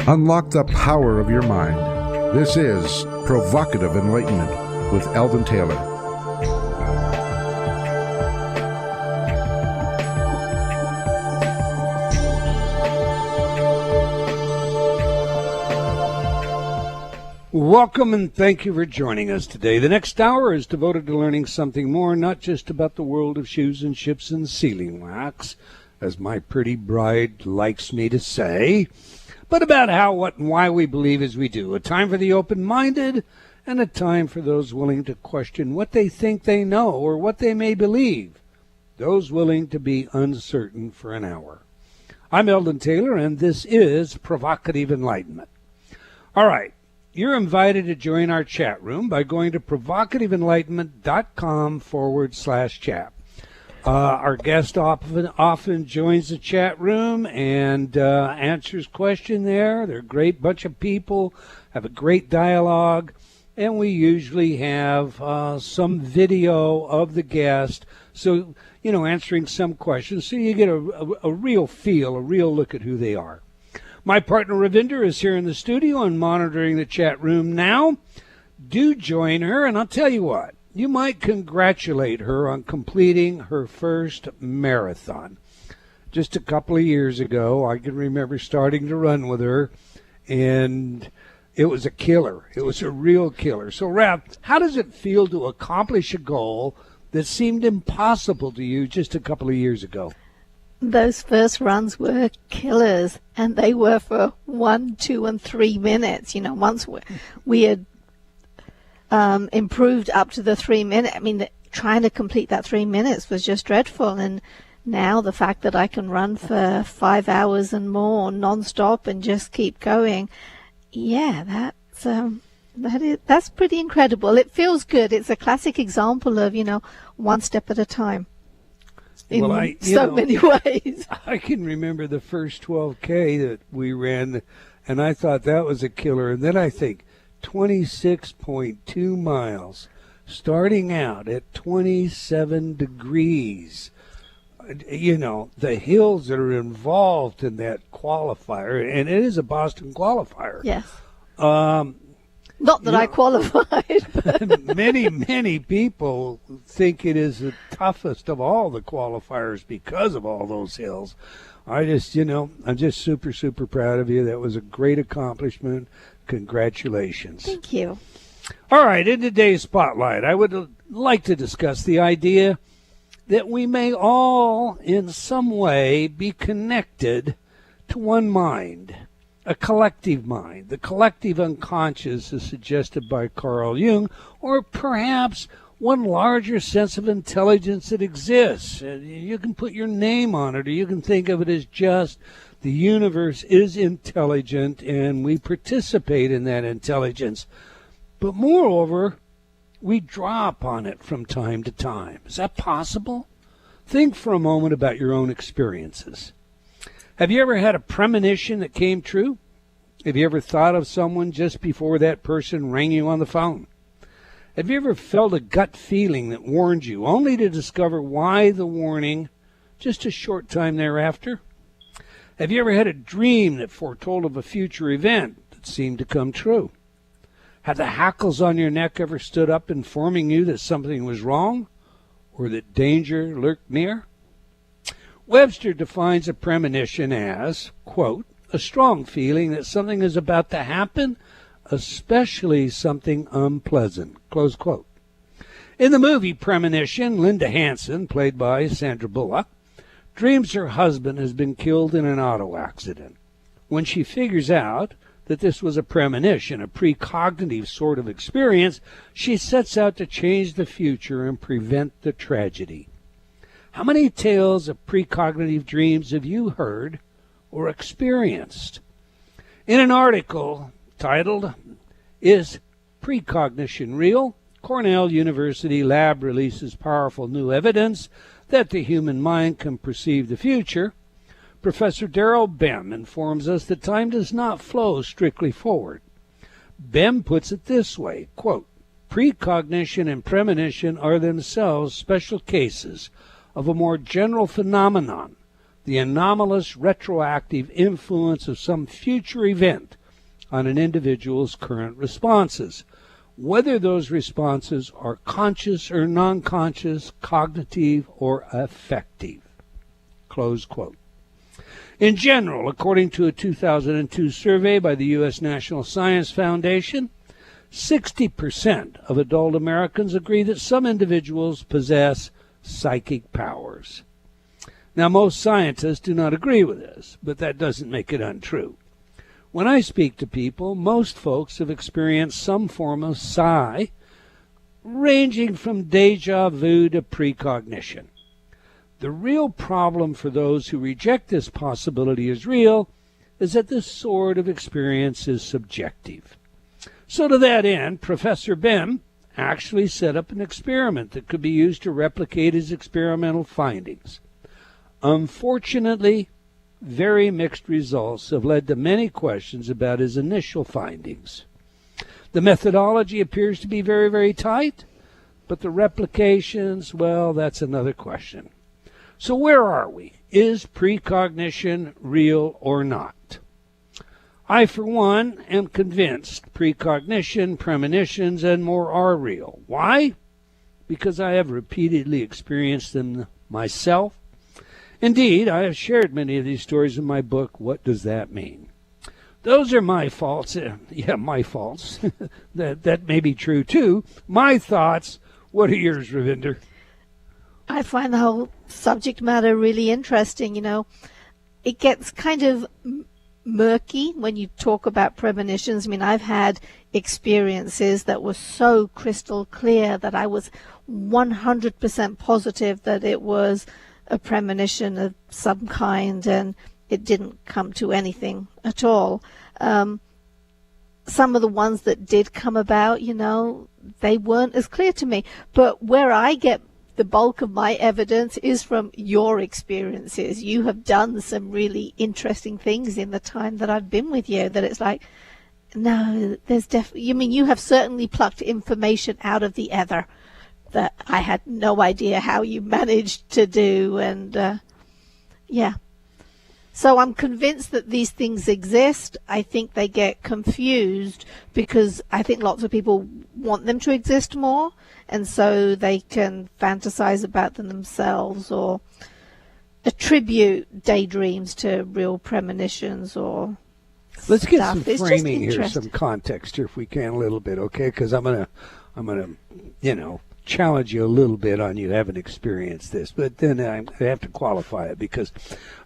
Unlock the power of your mind. This is Provocative Enlightenment with Eldon Taylor. Welcome and thank you for joining us today. The next hour is devoted to learning something more, not just about the world of shoes and ships and sealing wax, as my pretty bride likes me to say, but about how, what, and why we believe as we do. A time for the open-minded and a time for those willing to question what they think they know or what they may believe. Those willing to be uncertain for an hour. I'm Eldon Taylor, and this is Provocative Enlightenment. All right. You're invited to join our chat room by going to provocativeenlightenment.com/chat. Our guest often joins the chat room and answers questions there. They're a great bunch of people, have a great dialogue, and we usually have some video of the guest, so, answering some questions, so you get a real feel, a real look at who they are. My partner Ravinder is here in the studio and monitoring the chat room now. Do join her, and I'll tell you what, you might congratulate her on completing her first marathon. Just a couple of years ago, I can remember starting to run with her, and it was a killer. It was a real killer. So, Rav, how does it feel to accomplish a goal that seemed impossible to you just a couple of years ago? Those first runs were killers, and they were for 1, 2, and 3 minutes. Once we had improved up to the 3 minute, trying to complete that 3 minutes was just dreadful. And now the fact that I can run for 5 hours and more non-stop and just keep going, that's pretty incredible. It feels good. It's a classic example of, one step at a time. In many ways. I can remember the first 12K that we ran, and I thought that was a killer. And then I think 26.2 miles, starting out at 27 degrees. The hills that are involved in that qualifier, and it is a Boston qualifier. Yes. Not that I qualified. Many people think it is the toughest of all the qualifiers because of all those hills. I'm just super, super proud of you. That was a great accomplishment. Congratulations. Thank you. All right, in today's spotlight, I would like to discuss the idea that we may all, in some way, be connected to one mind. A collective mind, the collective unconscious as suggested by Carl Jung, or perhaps one larger sense of intelligence that exists. You can put your name on it, or you can think of it as just the universe is intelligent and we participate in that intelligence. But moreover, we draw upon it from time to time. Is that possible? Think for a moment about your own experiences. Have you ever had a premonition that came true? Have you ever thought of someone just before that person rang you on the phone? Have you ever felt a gut feeling that warned you, only to discover why the warning just a short time thereafter? Have you ever had a dream that foretold of a future event that seemed to come true? Have the hackles on your neck ever stood up informing you that something was wrong or that danger lurked near? Webster defines a premonition as, quote, a strong feeling that something is about to happen, especially something unpleasant, close quote. In the movie Premonition, Linda Hansen, played by Sandra Bullock, dreams her husband has been killed in an auto accident. When she figures out that this was a premonition, a precognitive sort of experience, she sets out to change the future and prevent the tragedy. How many tales of precognitive dreams have you heard or experienced? In an article titled, Is Precognition Real? Cornell University lab releases powerful new evidence that the human mind can perceive the future, Professor Darrell Bem informs us that time does not flow strictly forward. Bem puts it this way, quote, precognition and premonition are themselves special cases of a more general phenomenon, the anomalous retroactive influence of some future event on an individual's current responses, whether those responses are conscious or non-conscious, cognitive or affective. Close quote. In general, according to a 2002 survey by the U.S. National Science Foundation, 60% of adult Americans agree that some individuals possess psychic powers. Now, most scientists do not agree with this, but that doesn't make it untrue. When I speak to people, most folks have experienced some form of psi, ranging from deja vu to precognition. The real problem for those who reject this possibility as real is that this sort of experience is subjective. So to that end, Professor Bem actually set up an experiment that could be used to replicate his experimental findings. Unfortunately, very mixed results have led to many questions about his initial findings. The methodology appears to be very, very tight, but the replications, well, that's another question. So where are we? Is precognition real or not? I, for one, am convinced precognition, premonitions, and more are real. Why? Because I have repeatedly experienced them myself. Indeed, I have shared many of these stories in my book, What Does That Mean? Those are my faults. My faults. that may be true, too. My thoughts. What are yours, Ravinder? I find the whole subject matter really interesting. It gets kind of murky when you talk about premonitions. I mean, I've had experiences that were so crystal clear that I was 100% positive that it was a premonition of some kind, and it didn't come to anything at all. Some of the ones that did come about, they weren't as clear to me. But where I get the bulk of my evidence is from your experiences. You have done some really interesting things in the time that I've been with you, that it's like, no, there's definitely, you have certainly plucked information out of the ether that I had no idea how you managed to do. And so I'm convinced that these things exist. I think they get confused because I think lots of people want them to exist more, and so they can fantasize about them themselves or attribute daydreams to real premonitions or Let's get stuff. some framing here, some context here, if we can, a little bit, okay? Because I'm gonna, challenge you a little bit on you haven't experienced this, but then I have to qualify it because,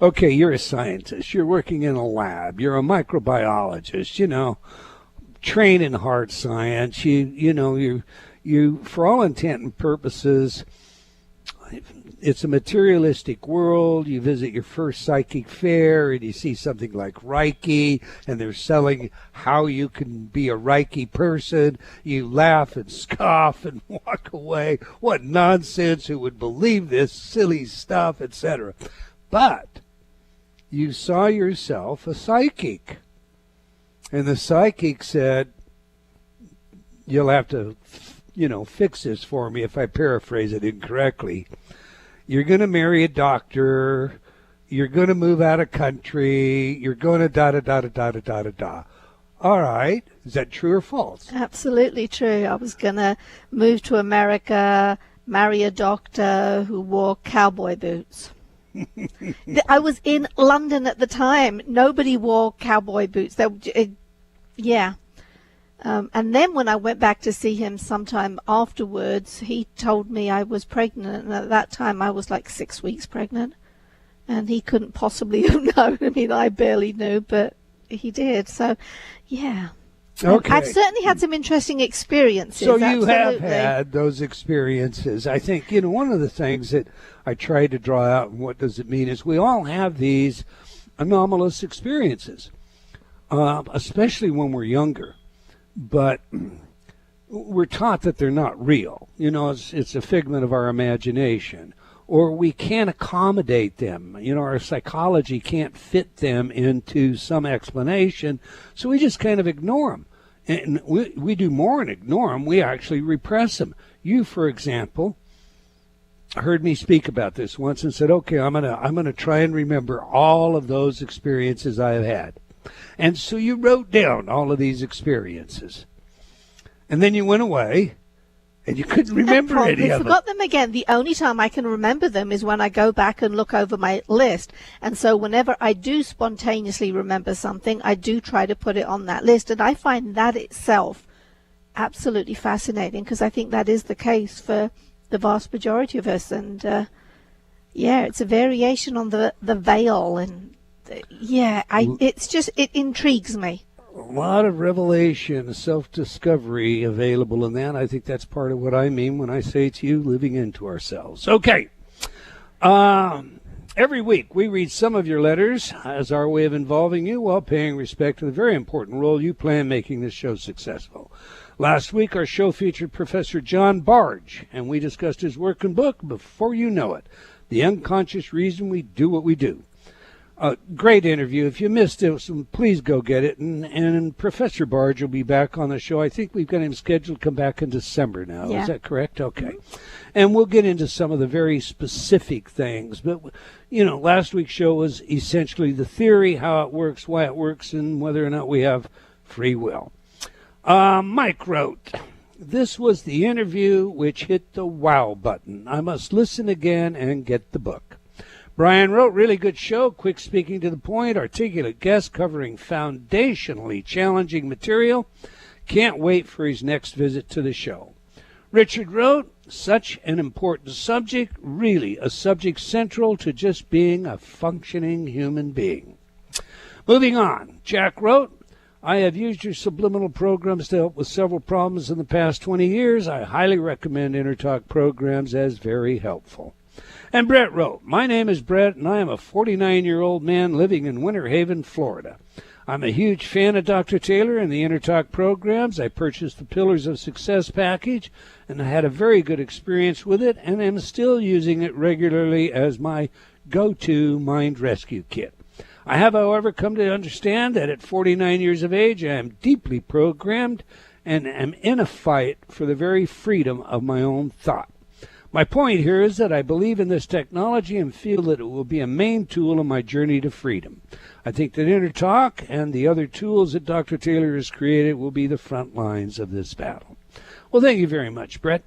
okay, you're a scientist, you're working in a lab, you're a microbiologist, trained in hard science, you for all intent and purposes, it's a materialistic world. You visit your first psychic fair and you see something like Reiki, and they're selling how you can be a Reiki person. You laugh and scoff and walk away. What nonsense, who would believe this silly stuff, etc. But you saw yourself a psychic, and the psychic said, you'll have to fix this for me if I paraphrase it incorrectly. You're going to marry a doctor. You're going to move out of country. You're going to da-da-da-da-da-da-da-da. All right. Is that true or false? Absolutely true. I was going to move to America, marry a doctor who wore cowboy boots. I was in London at the time. Nobody wore cowboy boots. And then when I went back to see him sometime afterwards, he told me I was pregnant. And at that time, I was like 6 weeks pregnant. And he couldn't possibly have known. I mean, I barely knew, but he did. So, yeah. Okay. I've certainly had some interesting experiences. So you absolutely. have had those experiences. I think, one of the things that I tried to draw out, and what does it mean, is we all have these anomalous experiences, especially when we're younger. But we're taught that they're not real. It's a figment of our imagination, or we can't accommodate them. Our psychology can't fit them into some explanation, so we just kind of ignore them. And we do more than ignore them. We actually repress them. You, for example, heard me speak about this once and said, okay, I'm gonna try and remember all of those experiences I have had. And so you wrote down all of these experiences. And then you went away, and you couldn't remember any of them. I forgot them again. The only time I can remember them is when I go back and look over my list. And so whenever I do spontaneously remember something, I do try to put it on that list. And I find that itself absolutely fascinating, because I think that is the case for the vast majority of us. And yeah, it's a variation on the veil. And it intrigues me. A lot of revelation, self-discovery available in that. I think that's part of what I mean when I say to you, living into ourselves. Okay. Every week we read some of your letters as our way of involving you while paying respect to the very important role you play in making this show successful. Last week our show featured Professor John Barge, and we discussed his work and book, Before You Know It, The Unconscious Reason We Do What We Do. A great interview. If you missed it, please go get it. And Professor Barge will be back on the show. I think we've got him scheduled to come back in December now. Yeah. Is that correct? Okay. And we'll get into some of the very specific things. But, last week's show was essentially the theory, how it works, why it works, and whether or not we have free will. Mike wrote, this was the interview which hit the wow button. I must listen again and get the book. Brian wrote, really good show, quick speaking to the point, articulate guest covering foundationally challenging material. Can't wait for his next visit to the show. Richard wrote, such an important subject, really a subject central to just being a functioning human being. Moving on, Jack wrote, I have used your subliminal programs to help with several problems in the past 20 years. I highly recommend InnerTalk programs as very helpful. And Brett wrote, my name is Brett, and I am a 49-year-old man living in Winter Haven, Florida. I'm a huge fan of Dr. Taylor and the InnerTalk programs. I purchased the Pillars of Success package, and I had a very good experience with it, and am still using it regularly as my go-to mind rescue kit. I have, however, come to understand that at 49 years of age, I am deeply programmed and am in a fight for the very freedom of my own thought. My point here is that I believe in this technology and feel that it will be a main tool in my journey to freedom. I think that InnerTalk and the other tools that Dr. Taylor has created will be the front lines of this battle. Well, thank you very much, Brett.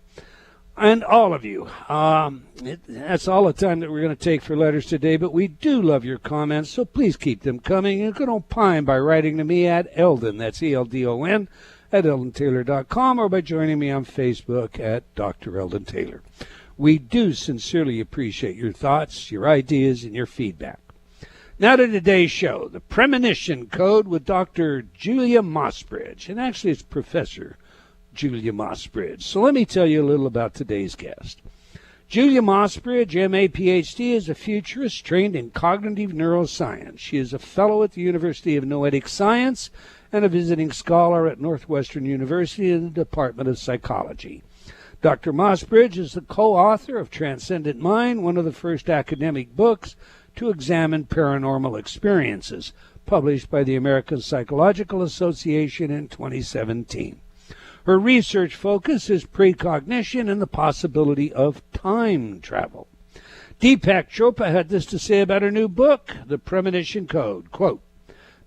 And all of you. That's all the time that we're going to take for letters today, but we do love your comments, so please keep them coming. You can opine by writing to me at Eldon, that's E-L-D-O-N, at EldonTaylor.com, or by joining me on Facebook at Dr. Eldon Taylor. We do sincerely appreciate your thoughts, your ideas, and your feedback. Now to today's show, the Premonition Code with Dr. Julia Mossbridge. And actually, it's Professor Julia Mossbridge. So let me tell you a little about today's guest. Julia Mossbridge, MA, PhD, is a futurist trained in cognitive neuroscience. She is a fellow at the University of Noetic Sciences and a visiting scholar at Northwestern University in the Department of Psychology. Dr. Mossbridge is the co-author of Transcendent Mind, one of the first academic books to examine paranormal experiences, published by the American Psychological Association in 2017. Her research focus is precognition and the possibility of time travel. Deepak Chopra had this to say about her new book, The Premonition Code, quote,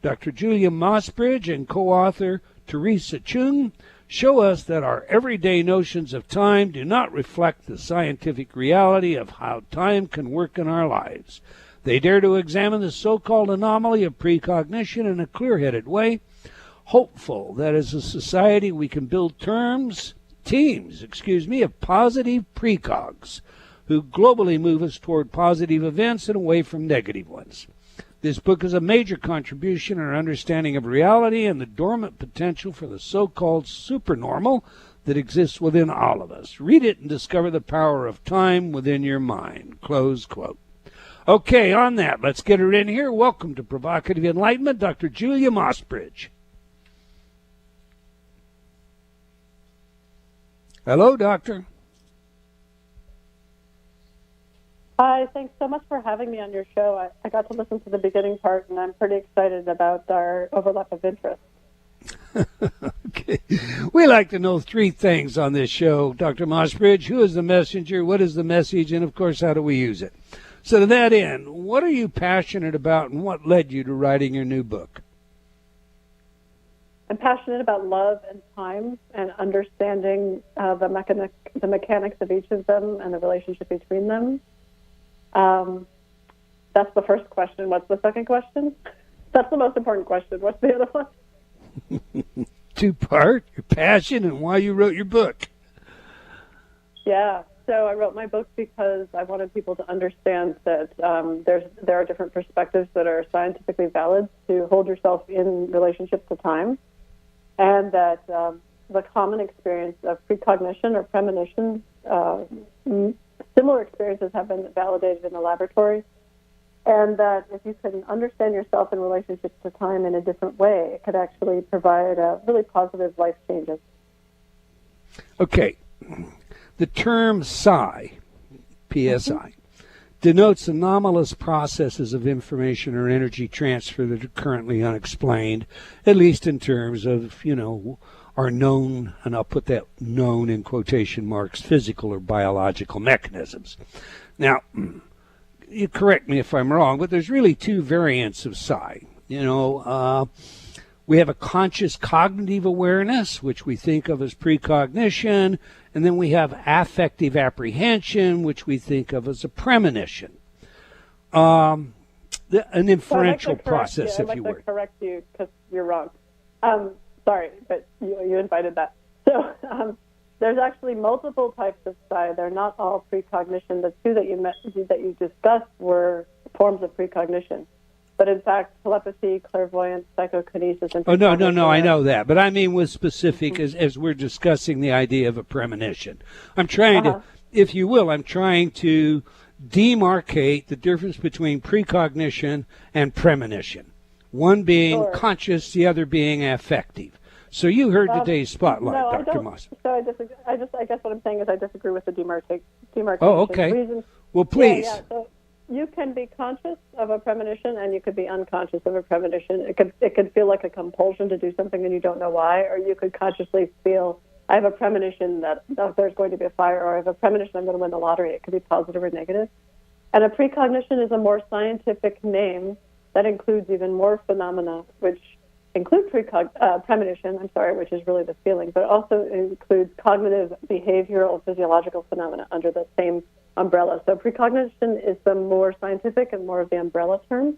Dr. Julia Mossbridge and co-author Teresa Chung show us that our everyday notions of time do not reflect the scientific reality of how time can work in our lives. They dare to examine the so-called anomaly of precognition in a clear-headed way, hopeful that as a society we can build teams of positive precogs who globally move us toward positive events and away from negative ones. This book is a major contribution in our understanding of reality and the dormant potential for the so-called supernormal that exists within all of us. Read it and discover the power of time within your mind. Close quote. Okay, on that, let's get her in here. Welcome to Provocative Enlightenment, Dr. Julia Mossbridge. Hello, Doctor. Hi, thanks so much for having me on your show. I got to listen to the beginning part, and I'm pretty excited about our overlap of interest. Okay. We like to know three things on this show, Dr. Mossbridge. Who is the messenger? What is the message? And, of course, how do we use it? So to that end, what are you passionate about, and what led you to writing your new book? I'm passionate about love and time and understanding the mechanics of each of them and the relationship between them. That's the first question. What's the second question? That's the most important question. What's the other one? Two-part, your passion and why you wrote your book. Yeah. So I wrote my book because I wanted people to understand that there are different perspectives that are scientifically valid to hold yourself in relationship to time, and that the common experience of precognition or premonition, similar experiences have been validated in the laboratory, and that if you can understand yourself in relationship to time in a different way, it could actually provide really positive life changes. Okay. The term psi, PSI, denotes anomalous processes of information or energy transfer that are currently unexplained, at least in terms of, are known, and I'll put that known in quotation marks, physical or biological mechanisms. Now, you correct me if I'm wrong, but there's really two variants of psi. We have a conscious cognitive awareness, which we think of as precognition, and then we have affective apprehension, which we think of as a premonition. An inferential process, if you would. I'd like to correct you because you're wrong. Sorry, but you invited that. So there's actually multiple types of psi. They're not all precognition. The two that you discussed were forms of precognition. But in fact, telepathy, clairvoyance, psychokinesis, and... Oh, no, I know that. But I mean with specific, as we're discussing the idea of a premonition. I'm trying to, if you will, I'm trying to demarcate the difference between precognition and premonition. One being conscious, the other being affective. So you heard today's spotlight, Dr. Moss. So I disagree. I guess what I'm saying is I disagree with the demarcation. Oh, okay. Well, please. So you can be conscious of a premonition, and you could be unconscious of a premonition. It could feel like a compulsion to do something, and you don't know why. Or you could consciously feel, I have a premonition that there's going to be a fire, or I have a premonition I'm going to win the lottery. It could be positive or negative. And a precognition is a more scientific name that includes even more phenomena, which include premonition, which is really the feeling, but also includes cognitive, behavioral, physiological phenomena under the same umbrella. So precognition is the more scientific and more of the umbrella term.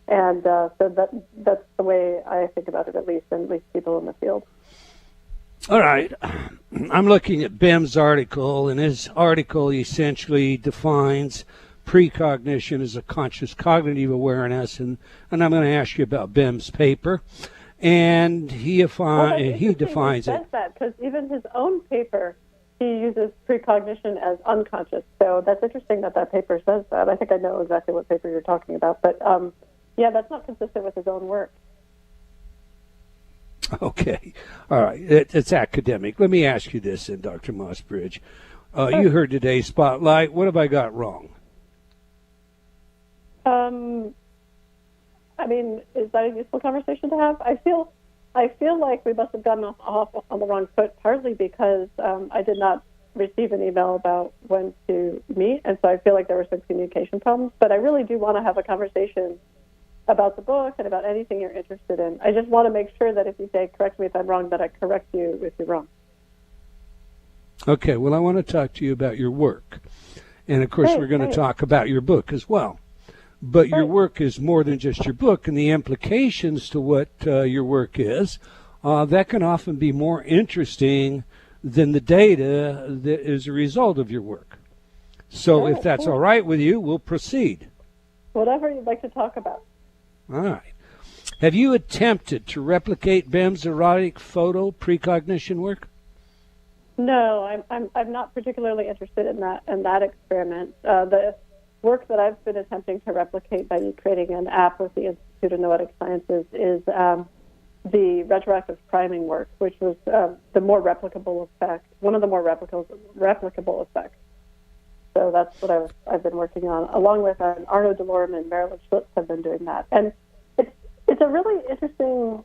And so that's the way I think about it, at least people in the field. All right. I'm looking at Bim's article, and his article essentially defines precognition as a conscious cognitive awareness, and I'm going to ask you about Bim's paper. And he defines it. That because even his own paper, he uses precognition as unconscious. So that's interesting that paper says that. I think I know exactly what paper you're talking about. But, that's not consistent with his own work. Okay. All right. It's academic. Let me ask you this then, Dr. Mossbridge. You heard today's spotlight. What have I got wrong? Is that a useful conversation to have? I feel like we must have gotten off on the wrong foot, partly because I did not receive an email about when to meet, and so I feel like there were some communication problems. But I really do want to have a conversation about the book and about anything you're interested in. I just want to make sure that if you say, correct me if I'm wrong, that I correct you if you're wrong. Okay, well, I want to talk to you about your work. And, of course, we're going to talk about your book as well. But your work is more than just your book, and the implications to what your work is, that can often be more interesting than the data that is a result of your work. So if that's all right with you, we'll proceed. Whatever you'd like to talk about. All right. Have you attempted to replicate Bim's erotic photo precognition work? No, I'm not particularly interested in that experiment. The work that I've been attempting to replicate by creating an app with the Institute of Noetic Sciences is the retroactive priming work, which was the more replicable effect, one of the more replicable effects. So that's what I've been working on, along with Arno Delorme and Marilyn Schlitz have been doing that. And it's a really interesting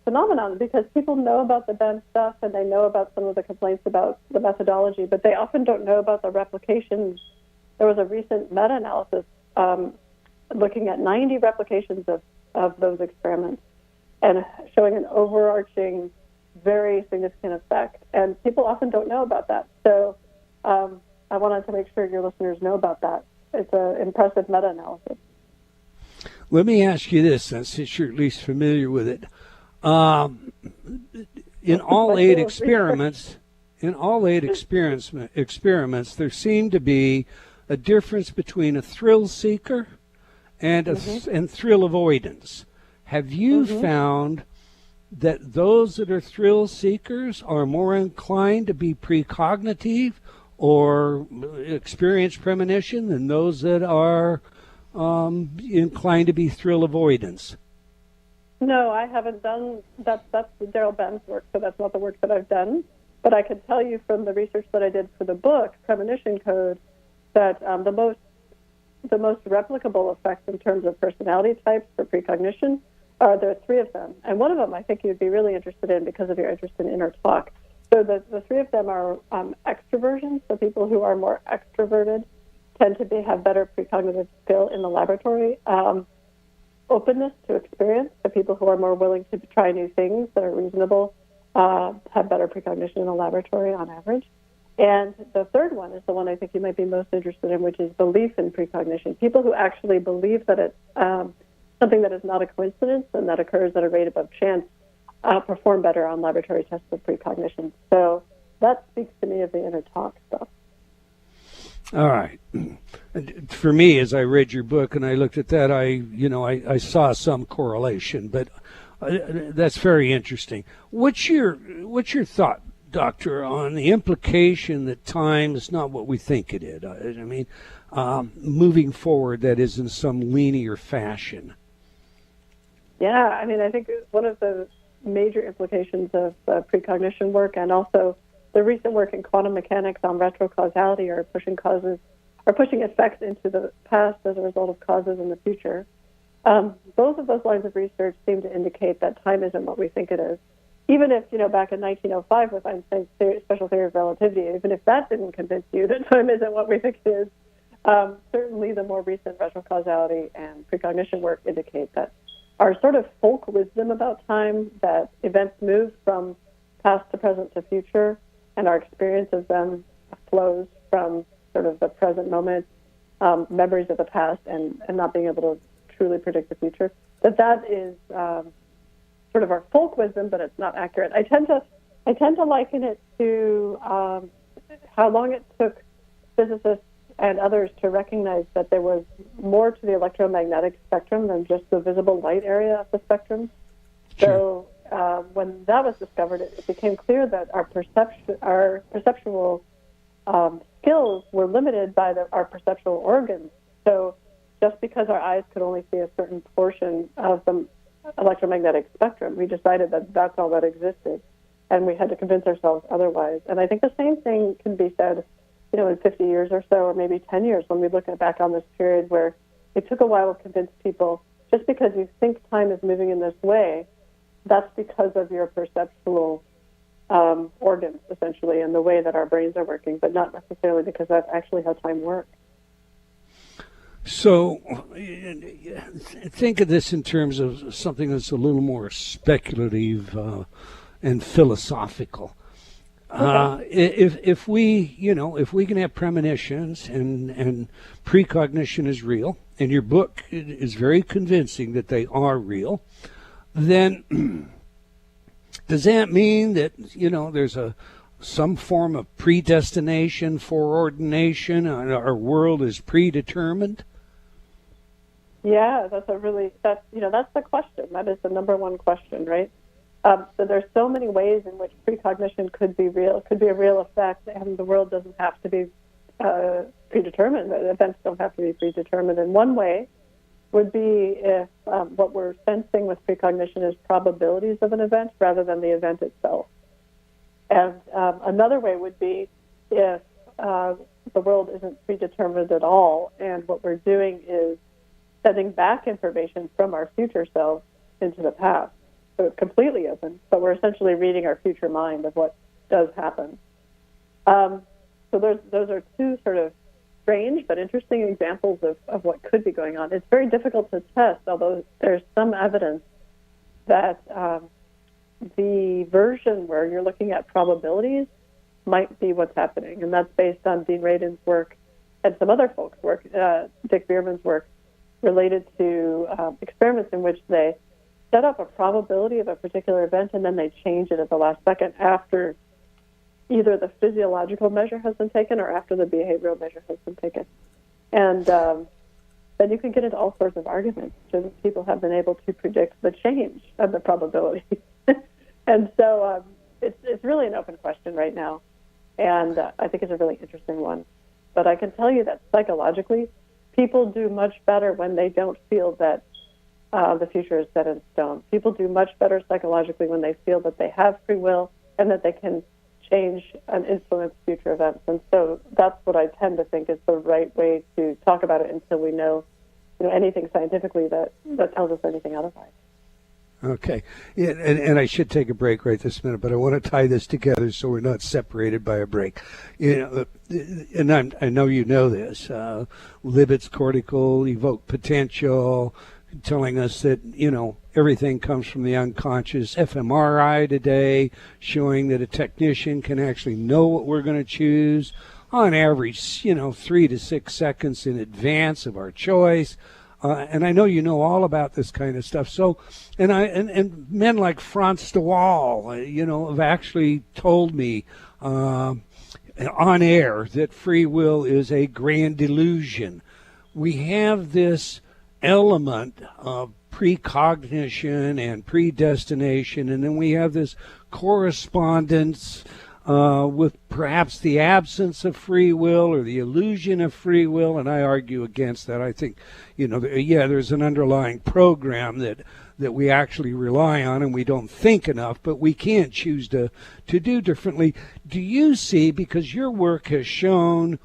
phenomenon because people know about the BEM stuff and they know about some of the complaints about the methodology, but they often don't know about the replications. There was a recent meta-analysis looking at 90 replications of those experiments. and showing an overarching, very significant effect. And people often don't know about that. So I wanted to make sure your listeners know about that. It's an impressive meta-analysis. Let me ask you this, since you're at least familiar with it. In all eight experiments, there seemed to be a difference between a thrill seeker and and thrill avoidance. Have you found that those that are thrill seekers are more inclined to be precognitive or experience premonition than those that are inclined to be thrill avoidance? No, I haven't done that. That's Daryl Ben's work, so that's not the work that I've done. But I can tell you from the research that I did for the book, Premonition Code, that the most replicable effects in terms of personality types for precognition there are three of them. And one of them I think you'd be really interested in because of your interest in inner talk. So the three of them are extroversion. So people who are more extroverted tend to have better precognitive skill in the laboratory. Openness to experience. So people who are more willing to try new things that are reasonable have better precognition in the laboratory on average. And the third one is the one I think you might be most interested in, which is belief in precognition. People who actually believe that it's something that is not a coincidence and that occurs at a rate above chance perform better on laboratory tests of precognition. So that speaks to me of the inner talk stuff. All right. For me, as I read your book and I looked at that, I saw some correlation, but that's very interesting. What's your thought, Doctor, on the implication that time is not what we think it is? I mean, moving forward, that is in some linear fashion. Yeah, I mean, I think one of the major implications of precognition work and also the recent work in quantum mechanics on retrocausality are pushing effects into the past as a result of causes in the future. Both of those lines of research seem to indicate that time isn't what we think it is. Even if, back in 1905 with Einstein's special theory of relativity, even if that didn't convince you that time isn't what we think it is, certainly the more recent retrocausality and precognition work indicate that our sort of folk wisdom about time, that events move from past to present to future, and our experience of them flows from sort of the present moment, memories of the past, and not being able to truly predict the future, that is sort of our folk wisdom, but it's not accurate. I tend to liken it to how long it took physicists and others to recognize that there was more to the electromagnetic spectrum than just the visible light area of the spectrum. Sure. So when that was discovered, it became clear that our perceptual skills were limited by our perceptual organs. So just because our eyes could only see a certain portion of the electromagnetic spectrum, we decided that that's all that existed, and we had to convince ourselves otherwise. And I think the same thing can be said, in 50 years or so, or maybe 10 years, when we look back on this period where it took a while to convince people, just because you think time is moving in this way, that's because of your perceptual organs, essentially, and the way that our brains are working, but not necessarily because that's actually how time works. So think of this in terms of something that's a little more speculative and philosophical. Okay. If we can have premonitions and precognition is real, and your book is very convincing that they are real, then does that mean that there's some form of predestination, foreordination, our world is predetermined? Yeah, that's the question. That is the number one question, right? So there's so many ways in which precognition could be real, could be a real effect, and the world doesn't have to be predetermined. The events don't have to be predetermined. And one way would be if what we're sensing with precognition is probabilities of an event rather than the event itself. And another way would be if the world isn't predetermined at all, and what we're doing is sending back information from our future selves into the past. So it's completely open, but we're essentially reading our future mind of what does happen. So those are two sort of strange but interesting examples of what could be going on. It's very difficult to test, although there's some evidence that the version where you're looking at probabilities might be what's happening, and that's based on Dean Radin's work and some other folks' work, Dick Bierman's work, related to experiments in which they set up a probability of a particular event and then they change it at the last second after either the physiological measure has been taken or after the behavioral measure has been taken. And then you can get into all sorts of arguments because people have been able to predict the change of the probability. And so it's really an open question right now, and I think it's a really interesting one. But I can tell you that psychologically, people do much better when they don't feel that the future is set in stone. People do much better psychologically when they feel that they have free will and that they can change and influence future events. And so that's what I tend to think is the right way to talk about it until we know anything scientifically that tells us anything otherwise. Okay. Yeah, and I should take a break right this minute, but I want to tie this together so we're not separated by a break. And I know you know this. Libet's cortical, evoked potential, telling us that, everything comes from the unconscious. fMRI today showing that a technician can actually know what we're going to choose on average, 3 to 6 seconds in advance of our choice. And I know you know all about this kind of stuff. So, and men like Frans de Waal, have actually told me on air that free will is a grand delusion. We have this element of precognition and predestination, and then we have this correspondence with perhaps the absence of free will or the illusion of free will, and I argue against that. I think, there's an underlying program that we actually rely on and we don't think enough, but we can't choose to do differently. Do you see, because your work has shown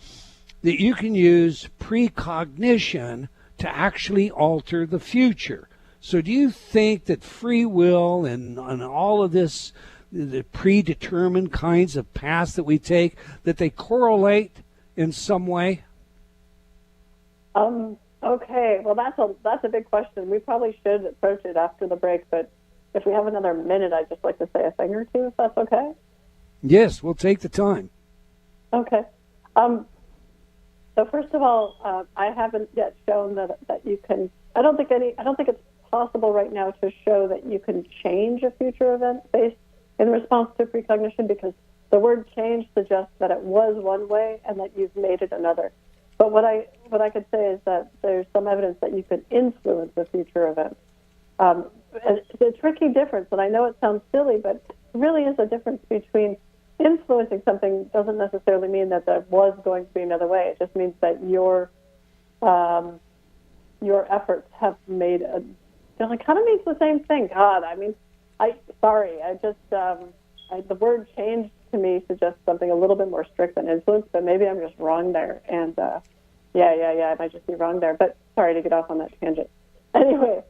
that you can use precognition to actually alter the future, so do you think that free will and all of this, the predetermined kinds of paths that we take, that they correlate in some way? Okay, well, that's a big question. We probably should approach it after the break, but if we have another minute, I'd just like to say a thing or two, if that's okay. Yes, we'll take the time. Okay. So first of all, I haven't yet shown that you can. I don't think it's possible right now to show that you can change a future event based in response to precognition, because the word change suggests that it was one way and that you've made it another. But what I could say is that there's some evidence that you could influence a future event. It's a tricky difference, and I know it sounds silly, but it really is a difference between influencing something. Doesn't necessarily mean that there was going to be another way. It just means that your efforts have made a. It kind of means the same thing. God, the word change to me suggests something a little bit more strict than influence, but maybe I'm just wrong there. And I might just be wrong there. But sorry to get off on that tangent. Anyway,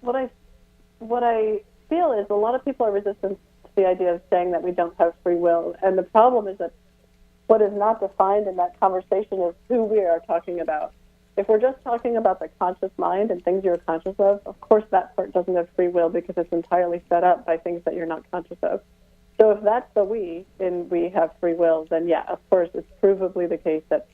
what I feel is a lot of people are resistant to the idea of saying that we don't have free will, and the problem is that what is not defined in that conversation is who we are talking about. If we're just talking about the conscious mind and things you're conscious of course that part doesn't have free will because it's entirely set up by things that you're not conscious of. So if that's the we, and we have free will, then yeah, of course, it's provably the case that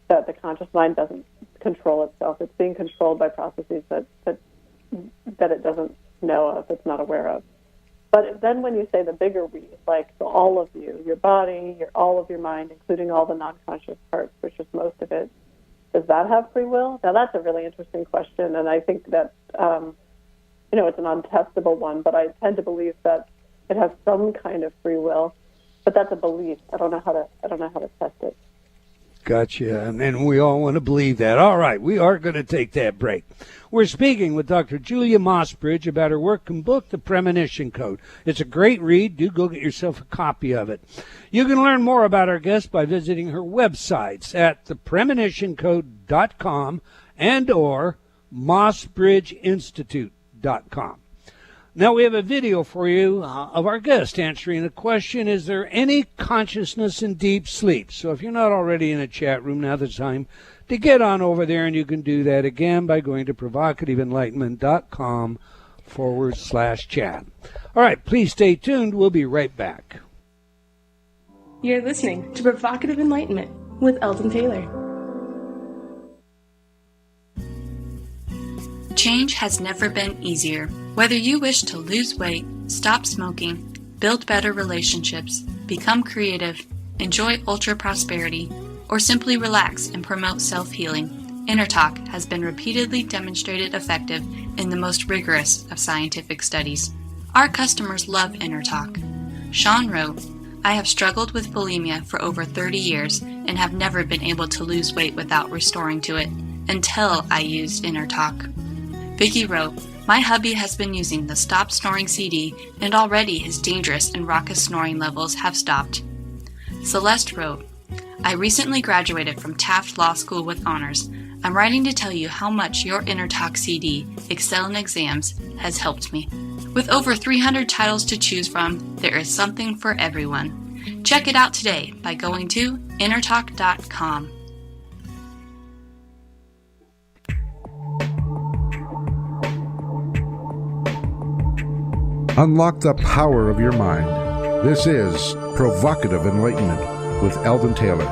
the conscious mind doesn't control itself. It's being controlled by processes that it doesn't know of, it's not aware of. But then when you say the bigger we, like all of you, your body, all of your mind, including all the non-conscious parts, which is most of it, does that have free will? Now, that's a really interesting question, and I think that, it's an untestable one, but I tend to believe that it has some kind of free will, but that's a belief. I don't know how to test it. Gotcha, and we all want to believe that. All right, we are going to take that break. We're speaking with Dr. Julia Mossbridge about her work and book, The Premonition Code. It's a great read. Do go get yourself a copy of it. You can learn more about our guest by visiting her websites at thepremonitioncode.com and or mossbridgeinstitute.com. Now we have a video for you of our guest answering the question, is there any consciousness in deep sleep? So if you're not already in a chat room, now's the time to get on over there, and you can do that again by going to provocativeenlightenment.com /chat. All right, please stay tuned. We'll be right back. You're listening to Provocative Enlightenment with Eldon Taylor. Change has never been easier. Whether you wish to lose weight, stop smoking, build better relationships, become creative, enjoy ultra prosperity, or simply relax and promote self-healing, InnerTalk has been repeatedly demonstrated effective in the most rigorous of scientific studies. Our customers love InnerTalk. Sean wrote, "I have struggled with bulimia for over 30 years and have never been able to lose weight without restoring to it until I used InnerTalk." Vicky wrote, "My hubby has been using the Stop Snoring CD and already his dangerous and raucous snoring levels have stopped." Celeste wrote, "I recently graduated from Taft Law School with honors. I'm writing to tell you how much your InnerTalk CD, Excel in Exams, has helped me. With over 300 titles to choose from, there is something for everyone. Check it out today by going to innertalk.com. Unlock the power of your mind. This is Provocative Enlightenment with Eldon Taylor.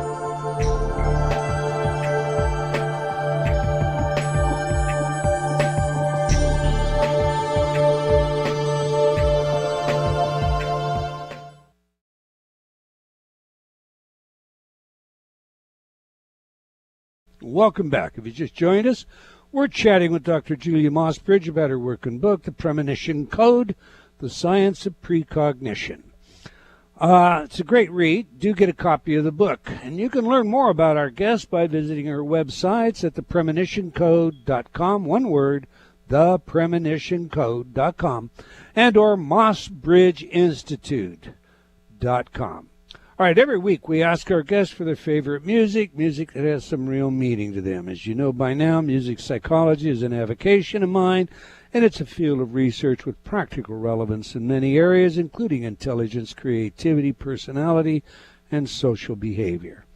Welcome back. If you just joined us, we're chatting with Dr. Julia Mossbridge about her work and book, The Premonition Code, The Science of Precognition. It's a great read. Do get a copy of the book. And you can learn more about our guest by visiting her websites at thepremonitioncode.com, one word, thepremonitioncode.com, and or mossbridgeinstitute.com. All right, every week we ask our guests for their favorite music that has some real meaning to them. As you know by now, music psychology is an avocation of mine, and it's a field of research with practical relevance in many areas, including intelligence, creativity, personality, and social behavior.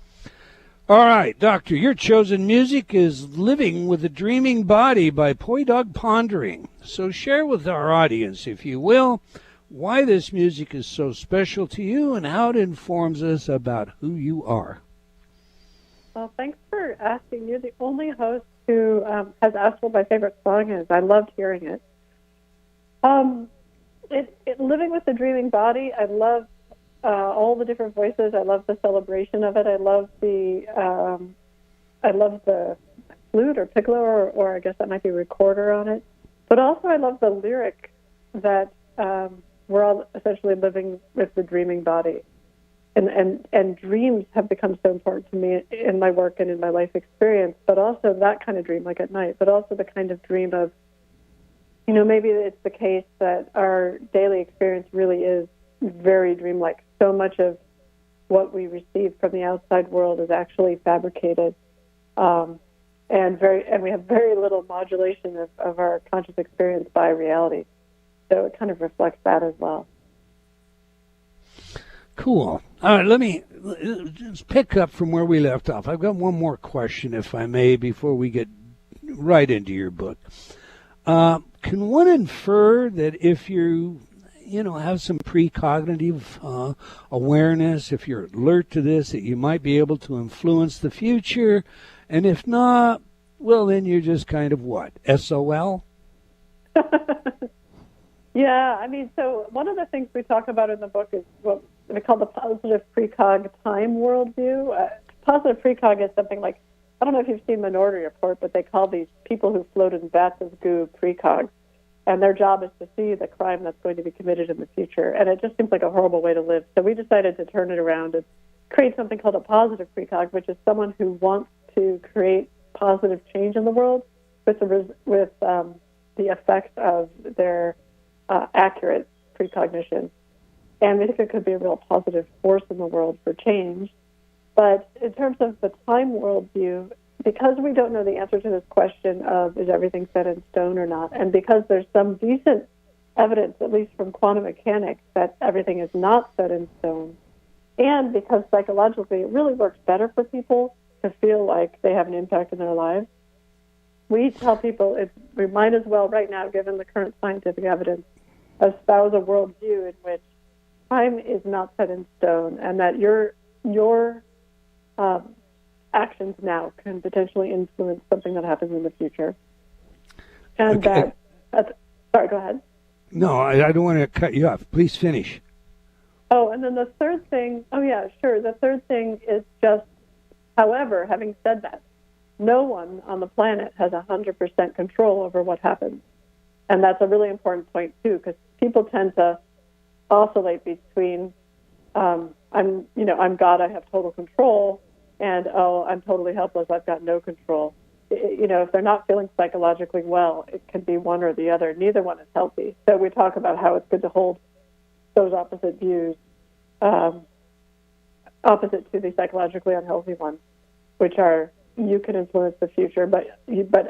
All right, Doctor, your chosen music is Living with a Dreaming Body by Poi Dog Pondering. So share with our audience, if you will, why this music is so special to you and how it informs us about who you are. Well, thanks for asking. You're the only host who has asked what my favorite song is. I loved hearing it. Living with the Dreaming Body, I love all the different voices. I love the celebration of it. I love the flute or piccolo, or I guess that might be recorder on it. But also I love the lyric that we're all essentially living with the dreaming body. And dreams have become so important to me in my work and in my life experience, but also that kind of dream, like at night, but also the kind of dream of, maybe it's the case that our daily experience really is very dreamlike. So much of what we receive from the outside world is actually fabricated, and we have very little modulation of our conscious experience by reality. So it kind of reflects that as well. Cool. All right, let me just pick up from where we left off. I've got one more question, if I may, before we get right into your book. Can one infer that if you have some precognitive awareness, if you're alert to this, that you might be able to influence the future? And if not, well, then you're just kind of what? SOL? Yeah, so one of the things we talk about in the book is what we call the positive precog time worldview. Positive precog is something like, I don't know if you've seen Minority Report, but they call these people who float in vats of goo precogs. And their job is to see the crime that's going to be committed in the future. And it just seems like a horrible way to live. So we decided to turn it around and create something called a positive precog, which is someone who wants to create positive change in the world with the effect of their accurate precognition. And we think it could be a real positive force in the world for change. But in terms of the time worldview, because we don't know the answer to this question of is everything set in stone or not, and because there's some decent evidence, at least from quantum mechanics, that everything is not set in stone, and because psychologically it really works better for people to feel like they have an impact in their lives, we tell people we might as well right now, given the current scientific evidence, espouse a worldview in which time is not set in stone, and that your actions now can potentially influence something that happens in the future. And Okay. sorry, go ahead. No, I don't want to cut you off. Please finish. Oh, and then the third thing, the third thing is just, however, having said that, no one on the planet has 100% control over what happens. And that's a really important point, too, because people tend to oscillate between, I'm God, I have total control, and, I'm totally helpless, I've got no control. If they're not feeling psychologically well, it can be one or the other. Neither one is healthy. So we talk about how it's good to hold those opposite views, opposite to the psychologically unhealthy ones, which are you can influence the future, but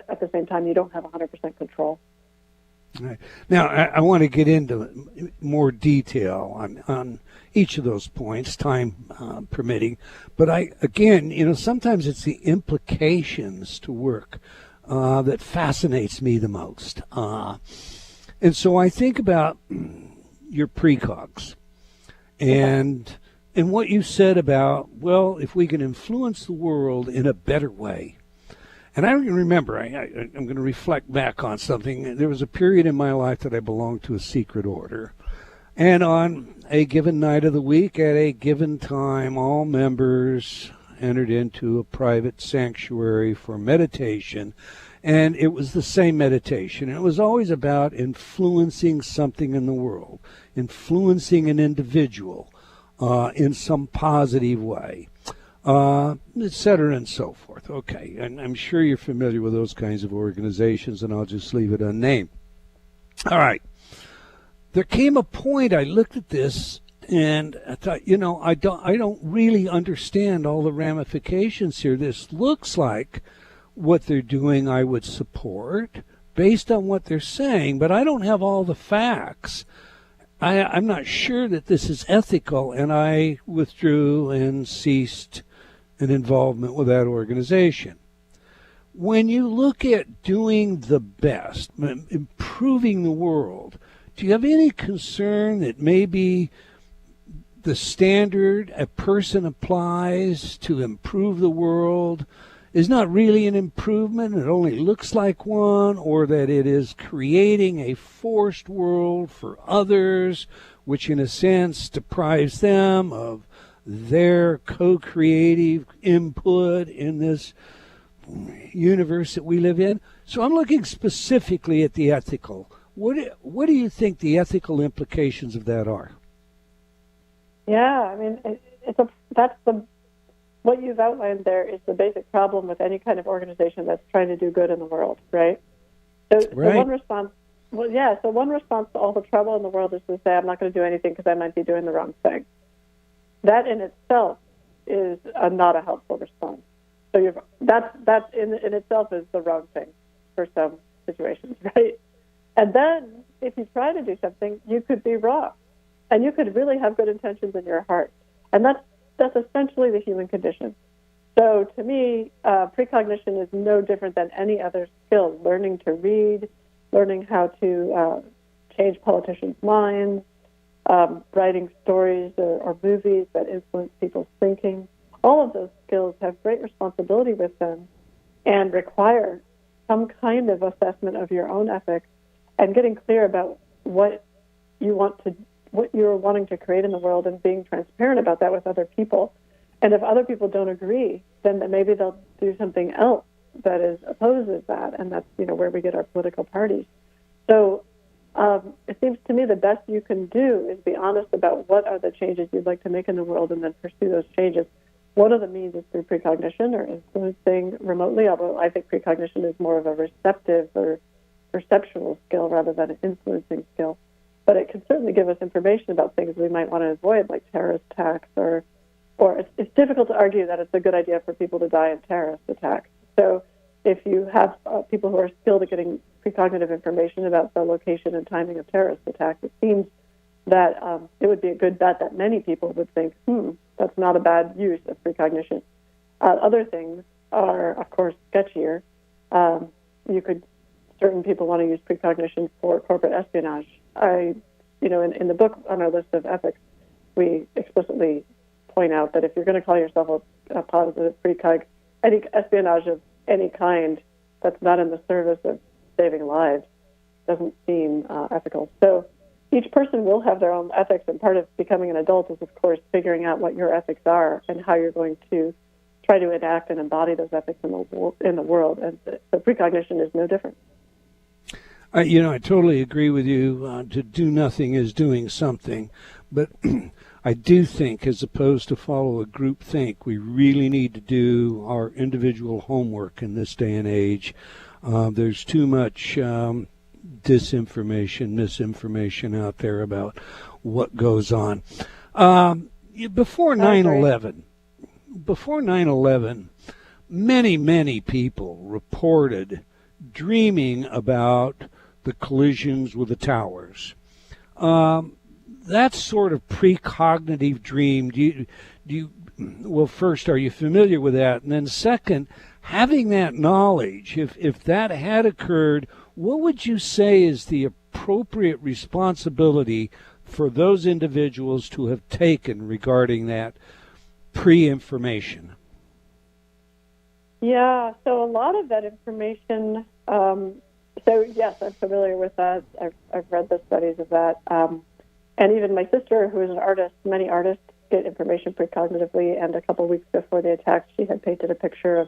at the same time you don't have 100% control. All right. Now, I want to get into more detail on each of those points, time permitting. But sometimes it's the implications to work that fascinates me the most. And so I think about your precogs and what you said about, well, if we can influence the world in a better way. And I remember, I'm going to reflect back on something. There was a period in my life that I belonged to a secret order. And on a given night of the week, at a given time, all members entered into a private sanctuary for meditation. And it was the same meditation. It was always about influencing something in the world, influencing an individual in some positive way. Et cetera, and so forth. Okay, and I'm sure you're familiar with those kinds of organizations, and I'll just leave it unnamed. All right. There came a point I looked at this, and I thought, I don't really understand all the ramifications here. This looks like what they're doing I would support based on what they're saying, but I don't have all the facts. I'm not sure that this is ethical, and I withdrew and ceased an involvement with that organization. When you look at doing the best, improving the world, do you have any concern that maybe the standard a person applies to improve the world is not really an improvement, it only looks like one, or that it is creating a forced world for others, which in a sense deprives them of their co-creative input in this universe that we live in? So I'm looking specifically at the ethical. What do you think the ethical implications of that are? Yeah, I mean, what you've outlined there is the basic problem with any kind of organization that's trying to do good in the world, right? So one response to all the trouble in the world is to say, I'm not going to do anything because I might be doing the wrong thing. That in itself is not a helpful response. So that in itself is the wrong thing for some situations, right? And then if you try to do something, you could be wrong, and you could really have good intentions in your heart, and that's essentially the human condition. So to me, precognition is no different than any other skill. Learning to read, learning how to change politicians' minds, writing stories or movies that influence people's thinking. All of those skills have great responsibility with them and require some kind of assessment of your own ethics and getting clear about what you're wanting to create in the world and being transparent about that with other people. And if other people don't agree, then maybe they'll do something else that opposes that, and that's where we get our political parties. So it seems to me the best you can do is be honest about what are the changes you'd like to make in the world and then pursue those changes. One of the means is through precognition or influencing remotely, although I think precognition is more of a receptive or perceptual skill rather than an influencing skill. But it can certainly give us information about things we might want to avoid, like terrorist attacks, or it's difficult to argue that it's a good idea for people to die in terrorist attacks. So if you have people who are skilled at getting precognitive information about the location and timing of terrorist attacks, it seems that it would be a good bet that many people would think, that's not a bad use of precognition. Other things are, of course, sketchier. certain people want to use precognition for corporate espionage. In the book on our list of ethics, we explicitly point out that if you're going to call yourself a positive precog, any espionage of any kind that's not in the service of saving lives doesn't seem ethical. So each person will have their own ethics, and part of becoming an adult is, of course, figuring out what your ethics are and how you're going to try to enact and embody those ethics in the world. And the precognition is no different. I totally agree with you. To do nothing is doing something. But I do think, as opposed to follow a group think, we really need to do our individual homework in this day and age. There's too much disinformation, misinformation out there about what goes on. Before 9/11, many people reported dreaming about the collisions with the towers. That sort of precognitive dream, well, first, are you familiar with that? And then second, having that knowledge, if that had occurred, what would you say is the appropriate responsibility for those individuals to have taken regarding that pre-information? Yeah, so a lot of that information, so yes, I'm familiar with that. I've read the studies of that. And even my sister, who is an artist, many artists get information precognitively, and a couple of weeks before the attacks, she had painted a picture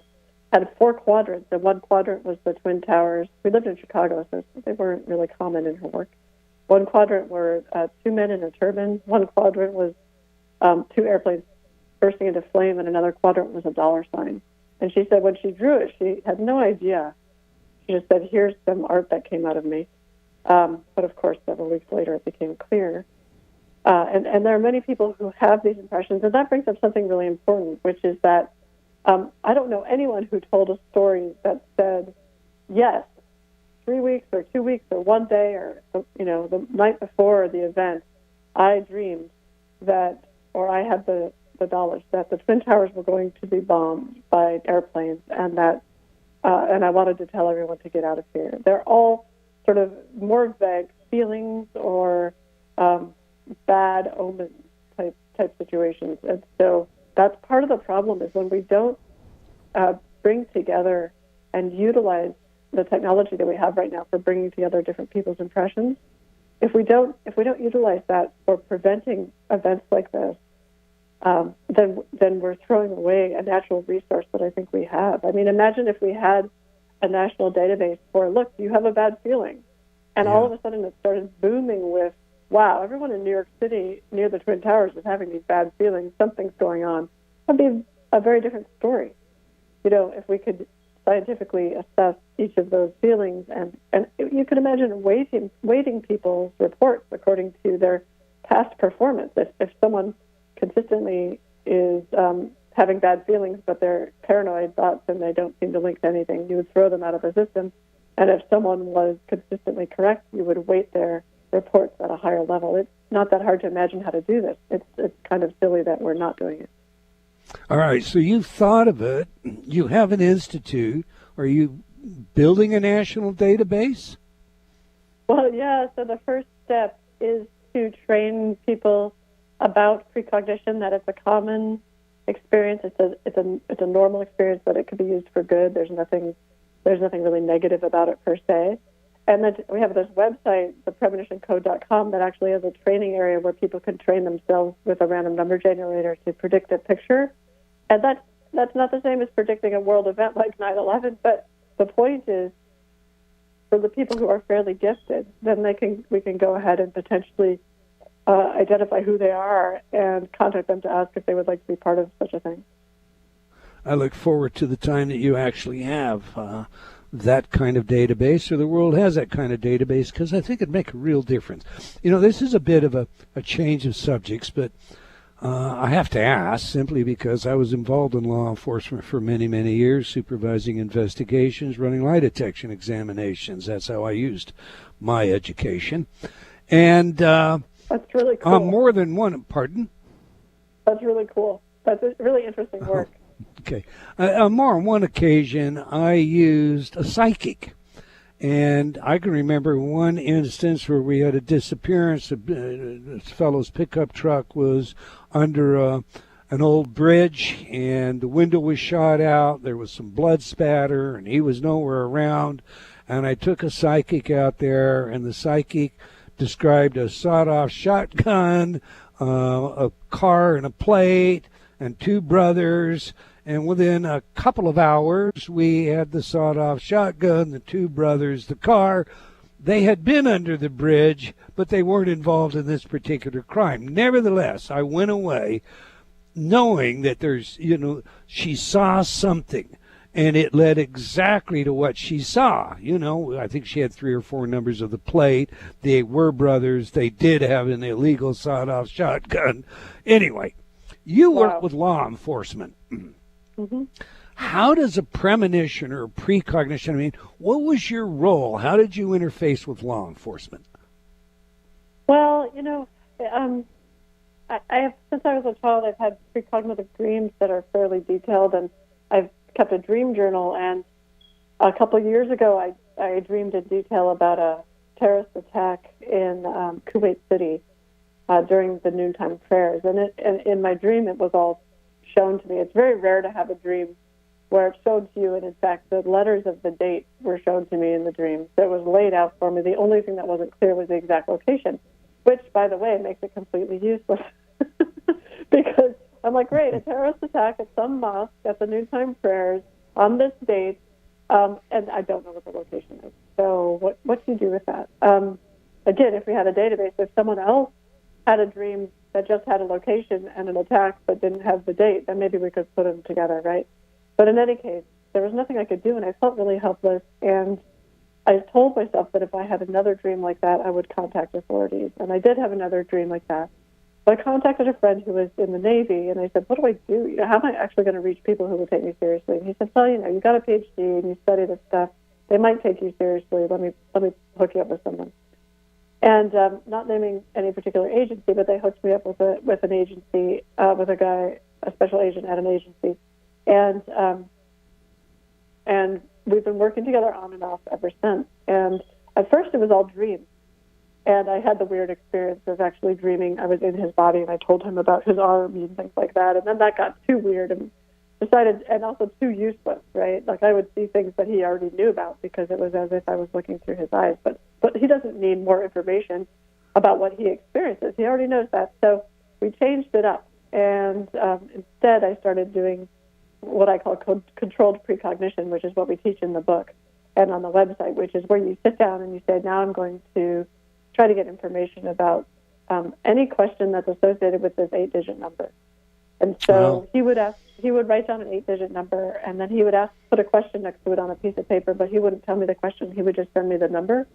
had 4 quadrants, and one quadrant was the Twin Towers. We lived in Chicago, so they weren't really common in her work. One quadrant were 2 men in a turban. One quadrant was 2 airplanes bursting into flame, and another quadrant was a dollar sign. And she said when she drew it, she had no idea. She just said, here's some art that came out of me. But of course, several weeks later, it became clear. And there are many people who have these impressions, and that brings up something really important, which is that I don't know anyone who told a story that said, yes, 3 weeks or 2 weeks or one day or, the night before the event, I dreamed that, or I had the knowledge that the Twin Towers were going to be bombed by airplanes, and that, and I wanted to tell everyone to get out of here. They're all sort of more vague feelings or bad omen type situations, and so that's part of the problem, is when we don't bring together and utilize the technology that we have right now for bringing together different people's impressions. If we don't utilize that for preventing events like this, then we're throwing away a natural resource that I think we have. I mean, imagine if we had a national database for, look, you have a bad feeling, and all of a sudden it started booming with, wow, everyone in New York City near the Twin Towers is having these bad feelings, something's going on. That'd be a very different story. If we could scientifically assess each of those feelings, and you could imagine weighting people's reports according to their past performance. If someone consistently is having bad feelings, but they're paranoid thoughts and they don't seem to link to anything, you would throw them out of the system. And if someone was consistently correct, you would weight their reports at a higher level. It's not that hard to imagine how to do this. It's kind of silly that we're not doing it. All right, so you've thought of it. You have an institute. Are you building a national database? Well, yeah, so the first step is to train people about precognition, that it's a common experience. It's a normal experience, but it could be used for good. There's nothing really negative about it per se. And then we have this website, the premonitioncode.com, that actually has a training area where people can train themselves with a random number generator to predict a picture. And that's not the same as predicting a world event like 9/11, but the point is, for the people who are fairly gifted, then we can go ahead and potentially identify who they are and contact them to ask if they would like to be part of such a thing. I look forward to the time that you actually have that kind of database, or the world has that kind of database, because I think it'd make a real difference. This is a bit of a change of subjects, but I have to ask, simply because I was involved in law enforcement for many, many years, supervising investigations, running lie detection examinations. That's how I used my education. And that's really cool. On more than one, pardon? That's really cool. That's really interesting work. Okay. On more than one occasion, I used a psychic And I can remember one instance where we had a disappearance. This fellow's pickup truck was under an old bridge, and the window was shot out. There was some blood spatter, and he was nowhere around. And I took a psychic out there, and the psychic described a sawed-off shotgun, a car and a plate, and two brothers. And within a couple of hours, we had the sawed-off shotgun, the two brothers, the car. They had been under the bridge, but they weren't involved in this particular crime. Nevertheless, I went away knowing that she saw something, and it led exactly to what she saw. I think she had 3 or 4 numbers of the plate. They were brothers. They did have an illegal sawed-off shotgun. Anyway, you work with law enforcement. Mm-hmm. How does a premonition or a precognition, what was your role? How did you interface with law enforcement? Well, I have, since I was a child, I've had precognitive dreams that are fairly detailed, and I've kept a dream journal. And a couple of years ago, I dreamed in detail about a terrorist attack in Kuwait City during the noontime prayers. And in my dream, it was all shown to me. It's very rare to have a dream where it showed to you, and in fact, the letters of the date were shown to me in the dream. So it was laid out for me. The only thing that wasn't clear was the exact location, which, by the way, makes it completely useless. Because I'm like, great, a terrorist attack at some mosque at the noontime prayers on this date, and I don't know what the location is. So what do you do with that? Again, if we had a database, if someone else had a dream that just had a location and an attack but didn't have the date, then maybe we could put them together, right? But in any case, there was nothing I could do, and I felt really helpless. And I told myself that if I had another dream like that, I would contact authorities. And I did have another dream like that. So I contacted a friend who was in the Navy, and I said, what do I do? How am I actually going to reach people who will take me seriously? And he said, well, you got a PhD and you study this stuff. They might take you seriously. Let me hook you up with someone. And not naming any particular agency, but they hooked me up with an agency, with a guy, a special agent at an agency. And we've been working together on and off ever since. And at first it was all dreams. And I had the weird experience of actually dreaming I was in his body, and I told him about his army and things like that. And then that got too weird and also too useless, right? Like I would see things that he already knew about because it was as if I was looking through his eyes. But he doesn't need more information about what he experiences. He already knows that. So we changed it up. And instead I started doing what I call controlled precognition, which is what we teach in the book and on the website, which is where you sit down and you say, now I'm going to try to get information about any question that's associated with this 8-digit number. And so he would write down an 8-digit number, and then he would put a question next to it on a piece of paper, but he wouldn't tell me the question. He would just send me the number.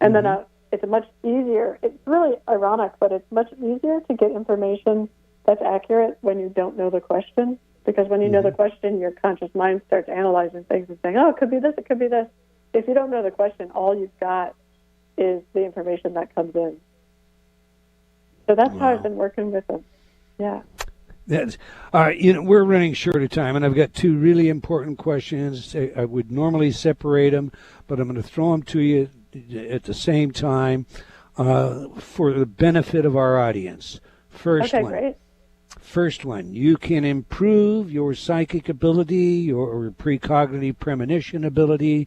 And then it's much easier. It's really ironic, but it's much easier to get information that's accurate when you don't know the question, because when you know the question, your conscious mind starts analyzing things and saying, oh, it could be this, it could be this. If you don't know the question, all you've got is the information that comes in. So that's how I've been working with them. Yeah. That's all right. We're running short of time, and I've got 2 really important questions. I would normally separate them, but I'm going to throw them to you at the same time for the benefit of our audience. First one, you can improve your psychic ability, your precognitive premonition ability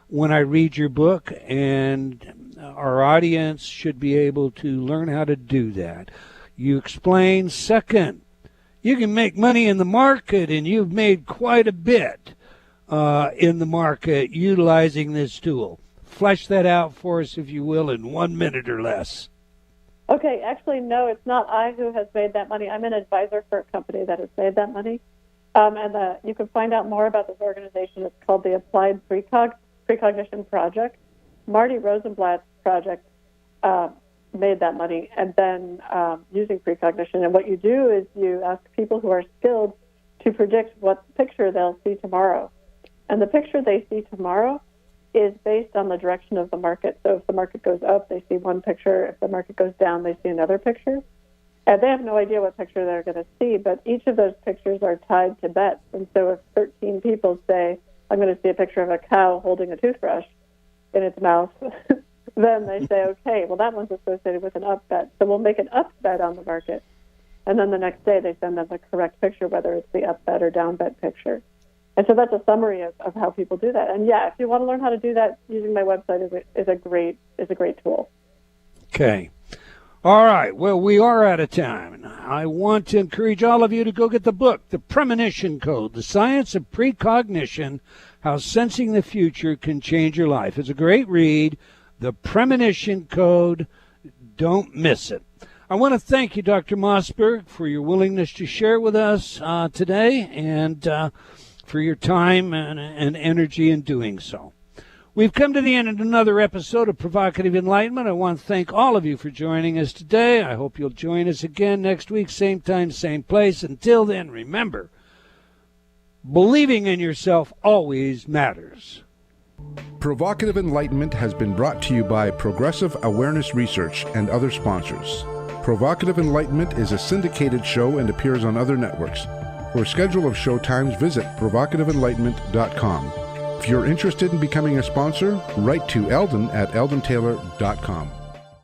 when I read your book, and our audience should be able to learn how to do that. You explain. Second, you can make money in the market, and you've made quite a bit in the market utilizing this tool. Flesh that out for us, if you will, in 1 minute or less. Okay, actually, no, it's not I who has made that money. I'm an advisor for a company that has made that money. And you can find out more about this organization. It's called the Applied Precognition Project. Marty Rosenblatt's project made that money, and then using precognition. And what you do is you ask people who are skilled to predict what picture they'll see tomorrow. And the picture they see tomorrow is based on the direction of the market. So if the market goes up, they see one picture. If the market goes down, they see another picture. And they have no idea what picture they're going to see, but each of those pictures are tied to bets. And so if 13 people say, I'm going to see a picture of a cow holding a toothbrush, in its mouth, then they say, okay, well, that one's associated with an up bet, so we'll make an up bet on the market. And then the next day they send them the correct picture, whether it's the up bet or down bet picture. And so that's a summary of how people do that. And yeah, if you want to learn how to do that, using my website is a great tool. Okay. All right. Well, we are out of time. And I want to encourage all of you to go get the book, The Premonition Code, The Science of Precognition, How Sensing the Future Can Change Your Life. It's a great read. The Premonition Code. Don't miss it. I want to thank you, Dr. Mossberg, for your willingness to share with us today and for your time and energy in doing so. We've come to the end of another episode of Provocative Enlightenment. I want to thank all of you for joining us today. I hope you'll join us again next week, same time, same place. Until then, remember, believing in yourself always matters. Provocative Enlightenment has been brought to you by Progressive Awareness Research and other sponsors. Provocative Enlightenment is a syndicated show and appears on other networks. For a schedule of show times, visit provocativeenlightenment.com. If you're interested in becoming a sponsor, write to Eldon at eldontaylor.com.